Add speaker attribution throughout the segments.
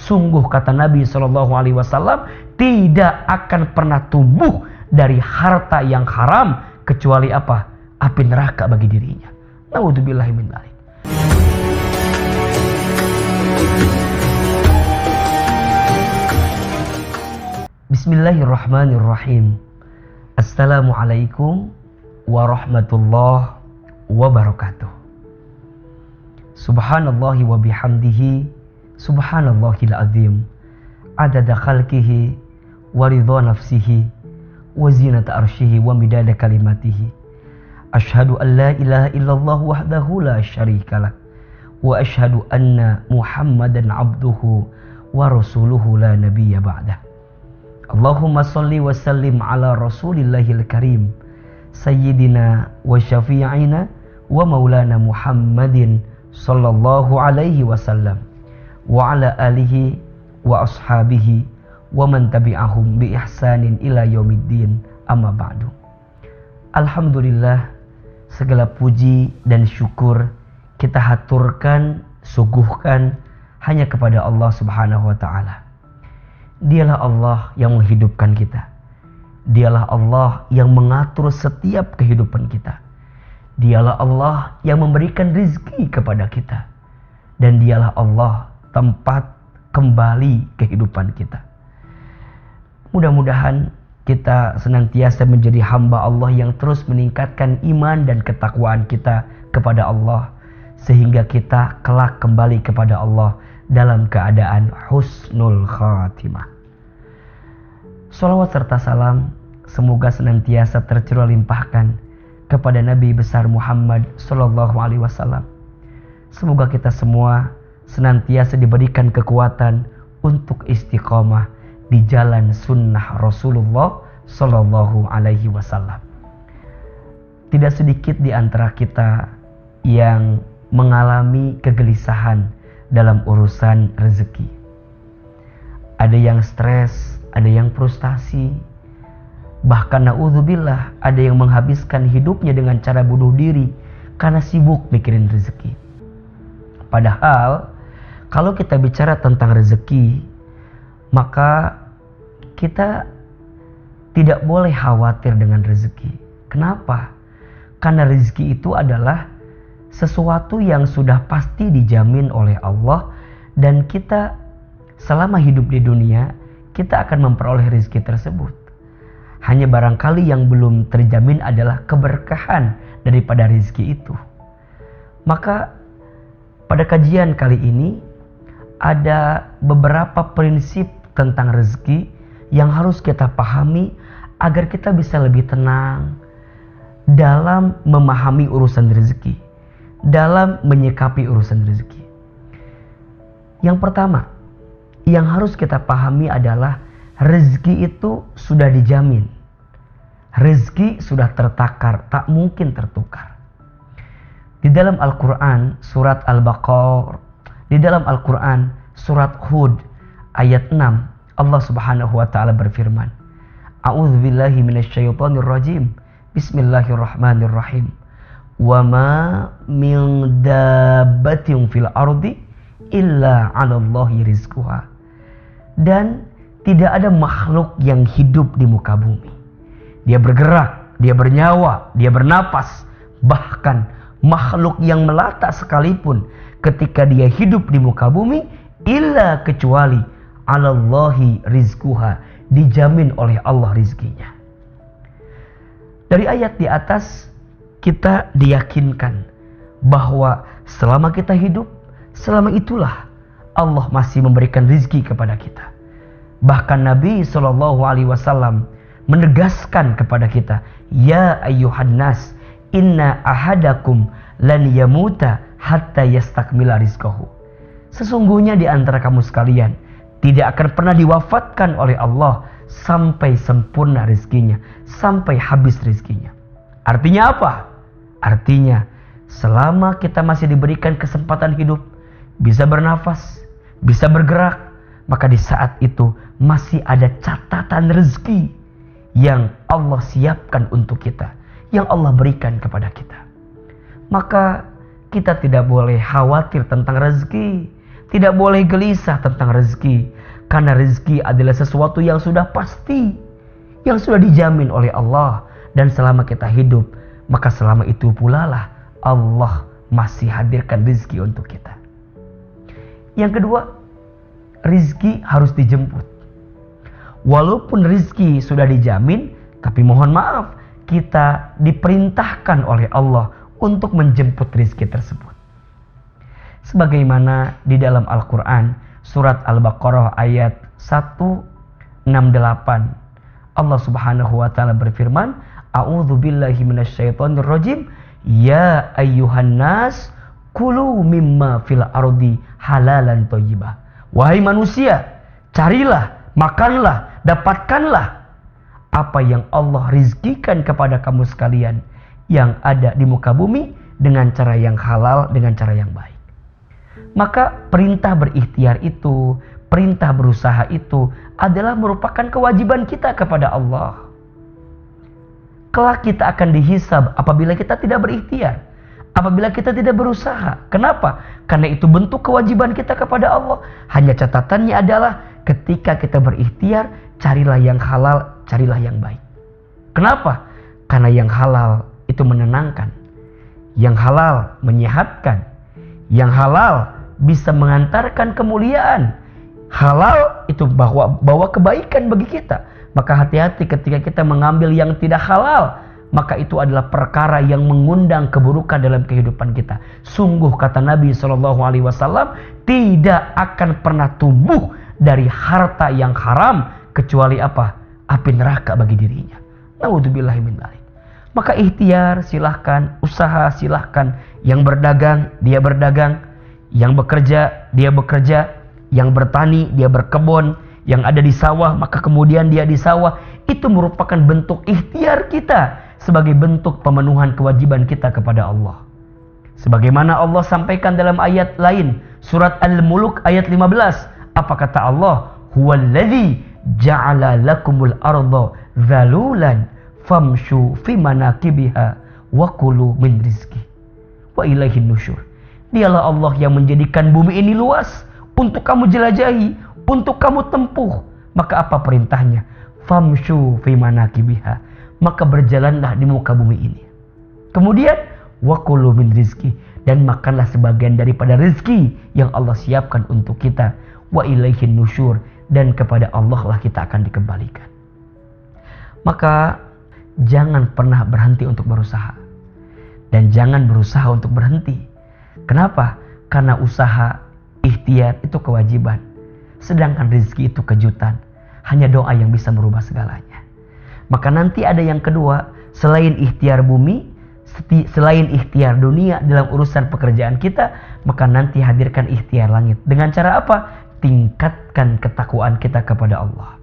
Speaker 1: Sungguh kata Nabi SAW, tidak akan pernah tumbuh dari harta yang haram kecuali apa? Api neraka bagi dirinya. Naudzubillahi min dzalik. Bismillahirrahmanirrahim. Assalamualaikum warahmatullahi wabarakatuh. Subhanallahi wa bihamdihi, subhanallahil azim, adada khalqihi wa ridha nafsihi wa zinata arsyihi wa midada kalimatihi. Ashhadu an la ilaha illallah wahdahu la syarikalah wa ashhadu anna Muhammadan abduhu wa rasuluhu la nabiyya ba'dah. Allahumma salli wa sallim ala rasulillahil karim sayyidina wa syafi'ina wa maulana Muhammadin sallallahu alaihi wasallam wa ala alihi wa ashabihi wa man tabi'ahum bi ihsanin ila yaumiddin, amma ba'du. Alhamdulillah, segala puji dan syukur kita haturkan, suguhkan hanya kepada Allah Subhanahu wa taala. Dialah Allah yang menghidupkan kita. Dialah Allah yang mengatur setiap kehidupan kita. Dialah Allah yang memberikan rizki kepada kita. Dan dialah Allah tempat kembali kehidupan kita. Mudah-mudahan kita senantiasa menjadi hamba Allah yang terus meningkatkan iman dan ketakwaan kita kepada Allah, sehingga kita kelak kembali kepada Allah dalam keadaan husnul khatimah. Shalawat serta salam semoga senantiasa tercurah limpahkan kepada Nabi besar Muhammad sallallahu alaihi wasallam. Semoga kita semua senantiasa diberikan kekuatan untuk istiqomah di jalan sunnah Rasulullah sallallahu alaihi wasallam. Tidak sedikit di antara kita yang mengalami kegelisahan dalam urusan rezeki. Ada yang stres, ada yang frustasi, bahkan na'udzubillah ada yang menghabiskan hidupnya dengan cara bunuh diri karena sibuk mikirin rezeki. Padahal kalau kita bicara tentang rezeki, maka kita tidak boleh khawatir dengan rezeki. Kenapa? Karena rezeki itu adalah sesuatu yang sudah pasti dijamin oleh Allah, dan kita selama hidup di dunia kita akan memperoleh rezeki tersebut. Hanya barangkali yang belum terjamin adalah keberkahan daripada rezeki itu. Maka pada kajian kali ini ada beberapa prinsip tentang rezeki yang harus kita pahami agar kita bisa lebih tenang dalam memahami urusan rezeki, dalam menyikapi urusan rezeki. Yang pertama yang harus kita pahami adalah rezeki itu sudah dijamin. Rezeki sudah tertakar, tak mungkin tertukar. Di dalam Al-Quran surat Al-Baqarah, di dalam Al-Quran surat Hud ayat 6, Allah Subhanahu wa taala berfirman, A'udzubillahi minasyaitonir rajim. Bismillahirrahmanirrahim. Wa ma min dabbatin fil ardi illa 'alallahi rizquha. Dan tidak ada makhluk yang hidup di muka bumi. Dia bergerak, dia bernyawa, dia bernapas. Bahkan makhluk yang melata sekalipun ketika dia hidup di muka bumi, illa kecuali 'alallahi rizquha, dijamin oleh Allah rizkinya. Dari ayat di atas kita diyakinkan bahwa selama kita hidup, selama itulah Allah masih memberikan rizki kepada kita. Bahkan Nabi SAW menegaskan kepada kita, Ya ayyuhan nas, inna ahadakum lan yamuta hatta yastakmila rizqahu. Sesungguhnya di antara kamu sekalian tidak akan pernah diwafatkan oleh Allah sampai sempurna rizkinya, sampai habis rizkinya. Artinya apa? Artinya selama kita masih diberikan kesempatan hidup, bisa bernafas, bisa bergerak, maka di saat itu masih ada catatan rezeki yang Allah siapkan untuk kita, yang Allah berikan kepada kita. Maka kita tidak boleh khawatir tentang rezeki, Tidak boleh gelisah tentang rezeki. Karena rezeki adalah sesuatu yang sudah pasti. Yang sudah dijamin oleh Allah. Dan selama kita hidup, maka selama itu pula lah Allah masih hadirkan rezeki untuk kita. Yang kedua, rezeki harus dijemput. Walaupun rezeki sudah dijamin, tapi mohon maaf, kita diperintahkan oleh Allah untuk menjemput rezeki tersebut. Sebagaimana di dalam Al-Quran, surat Al-Baqarah ayat 168, Allah Subhanahu wa taala berfirman, A'udzu billahi minasyaitonir rajim, ya ayyuhan nas kulu mimma fil ardi halalan thayyibah. Wahai manusia, carilah, makanlah, dapatkanlah apa yang Allah rizkikan kepada kamu sekalian yang ada di muka bumi dengan cara yang halal, dengan cara yang baik. Maka perintah berikhtiar itu, perintah berusaha itu adalah merupakan kewajiban kita kepada Allah. Kelak kita akan dihisab apabila kita tidak berikhtiar, apabila kita tidak berusaha. Kenapa? Karena itu bentuk kewajiban kita kepada Allah. Hanya catatannya adalah ketika kita berikhtiar, carilah yang halal, carilah yang baik. Kenapa? Karena yang halal itu menenangkan. Yang halal menyehatkan. Yang halal bisa mengantarkan kemuliaan. Halal itu bawa kebaikan bagi kita. Maka hati-hati ketika kita mengambil yang tidak halal. Maka itu adalah perkara yang mengundang keburukan dalam kehidupan kita. Sungguh kata Nabi SAW, tidak akan pernah tumbuh dari harta yang haram kecuali apa? Api neraka bagi dirinya. Naudzubillahi min dzalik. Maka ikhtiar silahkan, usaha silahkan. Yang berdagang, dia berdagang. Yang bekerja, dia bekerja. Yang bertani, dia berkebun. Yang ada di sawah, maka kemudian dia di sawah. Itu merupakan bentuk ikhtiar kita sebagai bentuk pemenuhan kewajiban kita kepada Allah. Sebagaimana Allah sampaikan dalam ayat lain, surat Al-Mulk ayat 15. Apa kata Allah? Huwallazi ja'ala lakumul arda zalulan famshu fi manakibiha wa kulu min rizki wa ilaihin nusyur. Dialah Allah yang menjadikan bumi ini luas untuk kamu jelajahi, untuk kamu tempuh. Maka apa perintahnya? Famshu fi manakibiha. Maka berjalanlah di muka bumi ini. Kemudian wa kulu min rizki, dan makanlah sebagian daripada rezeki yang Allah siapkan untuk kita. Wa ilaihin nusyur, dan kepada Allah lah kita akan dikembalikan. Maka jangan pernah berhenti untuk berusaha. Dan jangan berusaha untuk berhenti. Kenapa? Karena usaha, ikhtiar itu kewajiban. Sedangkan rezeki itu kejutan. Hanya doa yang bisa merubah segalanya. Maka nanti ada yang kedua, selain ikhtiar bumi, selain ikhtiar dunia dalam urusan pekerjaan kita, maka nanti hadirkan ikhtiar langit. Dengan cara apa? Tingkatkan ketakwaan kita kepada Allah.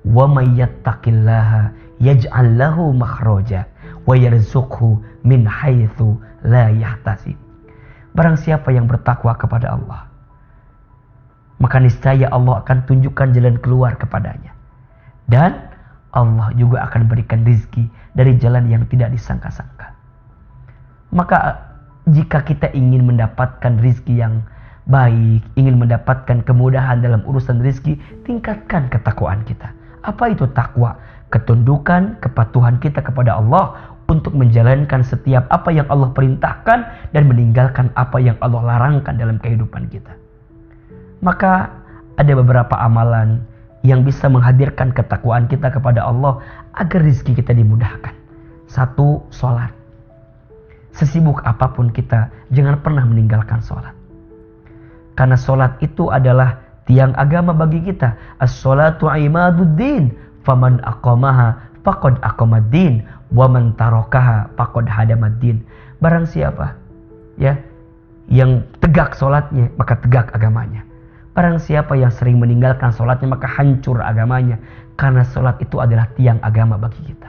Speaker 1: Wa may yattaqillaha yaj'al lahu makhraja wa yarzuqhu min haitsu la yahtasib. Barang siapa yang bertakwa kepada Allah, maka niscaya Allah akan tunjukkan jalan keluar kepadanya. Dan Allah juga akan berikan rizki dari jalan yang tidak disangka-sangka. Maka jika kita ingin mendapatkan rizki yang baik, ingin mendapatkan kemudahan dalam urusan rizki, tingkatkan ketakwaan kita. Apa itu takwa? Ketundukan, kepatuhan kita kepada Allah untuk menjalankan setiap apa yang Allah perintahkan dan meninggalkan apa yang Allah larangkan dalam kehidupan kita. Maka ada beberapa amalan yang bisa menghadirkan ketakwaan kita kepada Allah agar rizki kita dimudahkan. 1, sholat. Sesibuk apapun kita, jangan pernah meninggalkan sholat. Karena sholat itu adalah tiang agama bagi kita. As-sholatu imaduddin, faman aqamaha faqad aqamaddin, wa man tarakaha faqad hadamaddin. Barang siapa ya yang tegak sholatnya, maka tegak agamanya. Barang siapa yang sering meninggalkan sholatnya, maka hancur agamanya. Karena sholat itu adalah tiang agama bagi kita.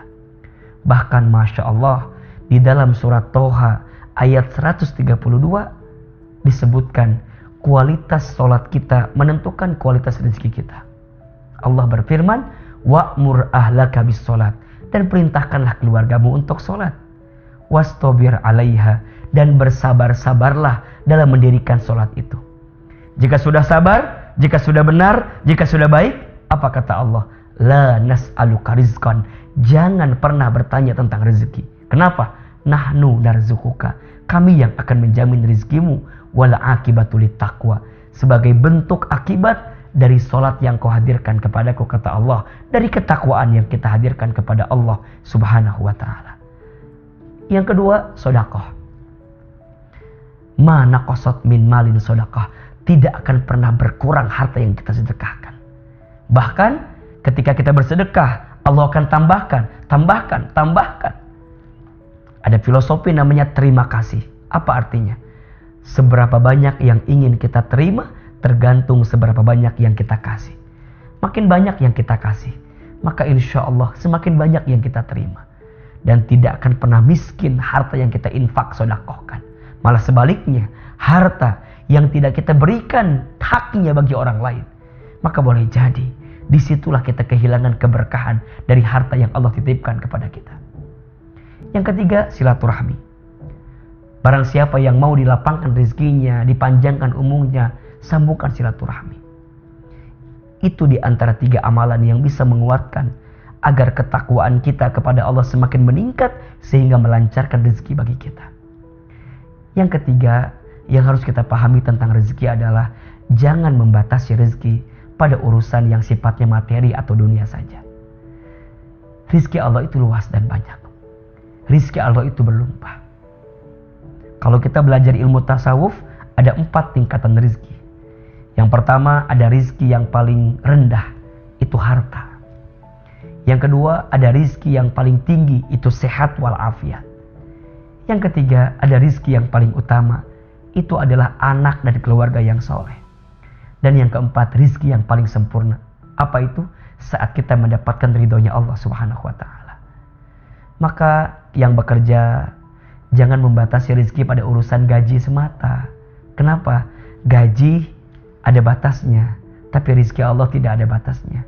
Speaker 1: Bahkan Masya Allah, di dalam surat Toha ayat 132 disebutkan kualitas sholat kita menentukan kualitas rezeki kita. Allah berfirman, wa'mur ahlaka bis sholat, dan perintahkanlah keluargamu untuk sholat. Wastabir alaiha, dan bersabar-sabarlah dalam mendirikan sholat itu. Jika sudah sabar, jika sudah benar, jika sudah baik, apa kata Allah? La nas'aluka rizqan. Jangan pernah bertanya tentang rezeki. Kenapa? Nahnu narzuquka. Kami yang akan menjamin rezekimu. Wala akibatu littaqwa. Sebagai bentuk akibat dari solat yang kau hadirkan kepadaku, kata Allah. Dari ketakwaan yang kita hadirkan kepada Allah subhanahu wa ta'ala. Yang kedua, sedekah. Ma naqasat min malin sedekah. Tidak akan pernah berkurang harta yang kita sedekahkan. Bahkan ketika kita bersedekah, Allah akan tambahkan. Ada filosofi namanya terima kasih. Apa artinya? Seberapa banyak yang ingin kita terima, tergantung seberapa banyak yang kita kasih. Makin banyak yang kita kasih, maka insya Allah semakin banyak yang kita terima. Dan tidak akan pernah miskin harta yang kita infak sedekahkan. Malah sebaliknya, harta yang tidak kita berikan haknya bagi orang lain, maka boleh jadi disitulah kita kehilangan keberkahan dari harta yang Allah titipkan kepada kita. Yang ketiga, silaturahmi. Barang siapa yang mau dilapangkan rezekinya, dipanjangkan umurnya, sambungkan silaturahmi. Itu di antara 3 amalan yang bisa menguatkan agar ketakwaan kita kepada Allah semakin meningkat sehingga melancarkan rezeki bagi kita. Yang ketiga yang harus kita pahami tentang rezeki adalah jangan membatasi rezeki pada urusan yang sifatnya materi atau dunia saja. Rezeki Allah itu luas dan banyak. Rezeki Allah itu berlimpah. Kalau kita belajar ilmu tasawuf, ada 4 tingkatan rezeki. Yang pertama, ada rezeki yang paling rendah, itu harta. Yang kedua, ada rezeki yang paling tinggi, itu sehat walafiat. Yang ketiga, ada rezeki yang paling utama, itu adalah anak dan keluarga yang soleh. Dan yang keempat, rezeki yang paling sempurna. Apa itu? Saat kita mendapatkan ridhonya Allah subhanahu wa ta'ala. Maka yang bekerja, jangan membatasi rezeki pada urusan gaji semata. Kenapa? Gaji ada batasnya, tapi rezeki Allah tidak ada batasnya.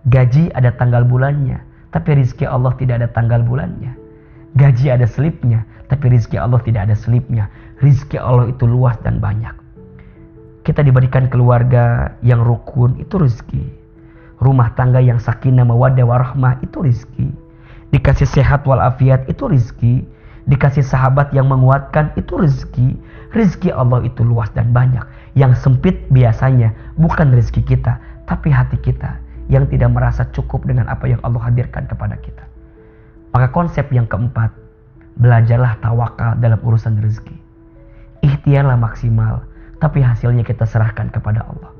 Speaker 1: Gaji ada tanggal bulannya, tapi rezeki Allah tidak ada tanggal bulannya. Gaji ada selipnya, tapi rezeki Allah tidak ada selipnya. Rezeki Allah itu luas dan banyak. Kita diberikan keluarga yang rukun, itu rezeki. Rumah tangga yang sakinah mawaddah warahmah, itu rezeki. Dikasih sehat walafiat, itu rezeki. Dikasih sahabat yang menguatkan, itu rezeki. Rezeki Allah itu luas dan banyak. Yang sempit biasanya bukan rezeki kita, tapi hati kita yang tidak merasa cukup dengan apa yang Allah hadirkan kepada kita. Maka konsep yang keempat, belajarlah tawakal dalam urusan rezeki. Ikhtiarlah maksimal, tapi hasilnya kita serahkan kepada Allah.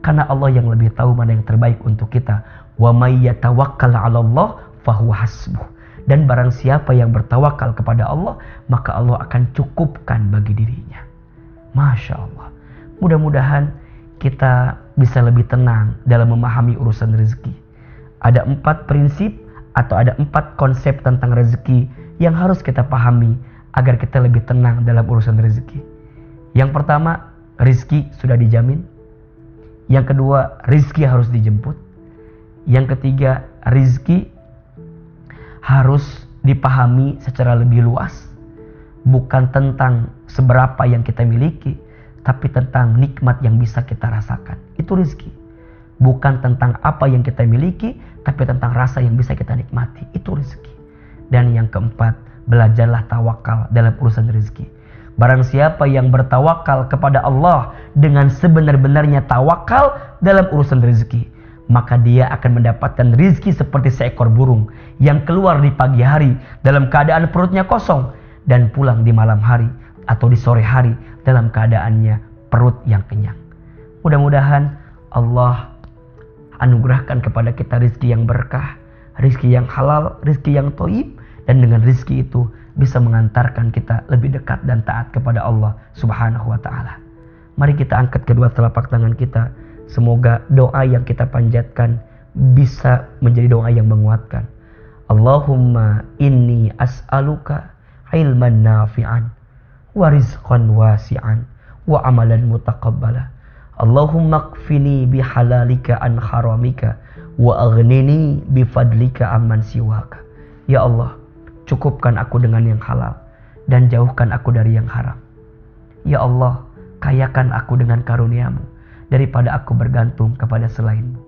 Speaker 1: Karena Allah yang lebih tahu mana yang terbaik untuk kita. Wa may yatawakkal 'ala Allah fahuwa hasbuh. Dan barang siapa yang bertawakal kepada Allah, maka Allah akan cukupkan bagi dirinya. Masya Allah. Mudah-mudahan kita bisa lebih tenang dalam memahami urusan rezeki. Ada 4 prinsip atau ada 4 konsep tentang rezeki yang harus kita pahami agar kita lebih tenang dalam urusan rezeki. Yang pertama, rezeki sudah dijamin. Yang kedua, rezeki harus dijemput. Yang ketiga, rezeki harus dipahami secara lebih luas. Bukan tentang seberapa yang kita miliki, tapi tentang nikmat yang bisa kita rasakan. Itu rezeki. Bukan tentang apa yang kita miliki, tapi tentang rasa yang bisa kita nikmati. Itu rezeki. Dan yang keempat, belajarlah tawakal dalam urusan rezeki. Barang siapa yang bertawakal kepada Allah dengan sebenar-benarnya tawakal dalam urusan rezeki, maka dia akan mendapatkan rezeki seperti seekor burung yang keluar di pagi hari dalam keadaan perutnya kosong dan pulang di malam hari atau di sore hari dalam keadaannya perut yang kenyang. Mudah-mudahan Allah anugerahkan kepada kita rezeki yang berkah, rezeki yang halal, rezeki yang thayyib, dan dengan rezeki itu bisa mengantarkan kita lebih dekat dan taat kepada Allah Subhanahu wa taala. Mari kita angkat kedua telapak tangan kita. Semoga doa yang kita panjatkan bisa menjadi doa yang menguatkan. Allahumma inni as'aluka ilman nafi'an wa rizqan wasi'an wa amalan mutaqabbala. Allahumma qfini bihalalika an haramika wa aghnini bifadlika amman siwaka. Ya Allah, cukupkan aku dengan yang halal dan jauhkan aku dari yang haram. Ya Allah, kayakan aku dengan karuniamu daripada aku bergantung kepada selainmu.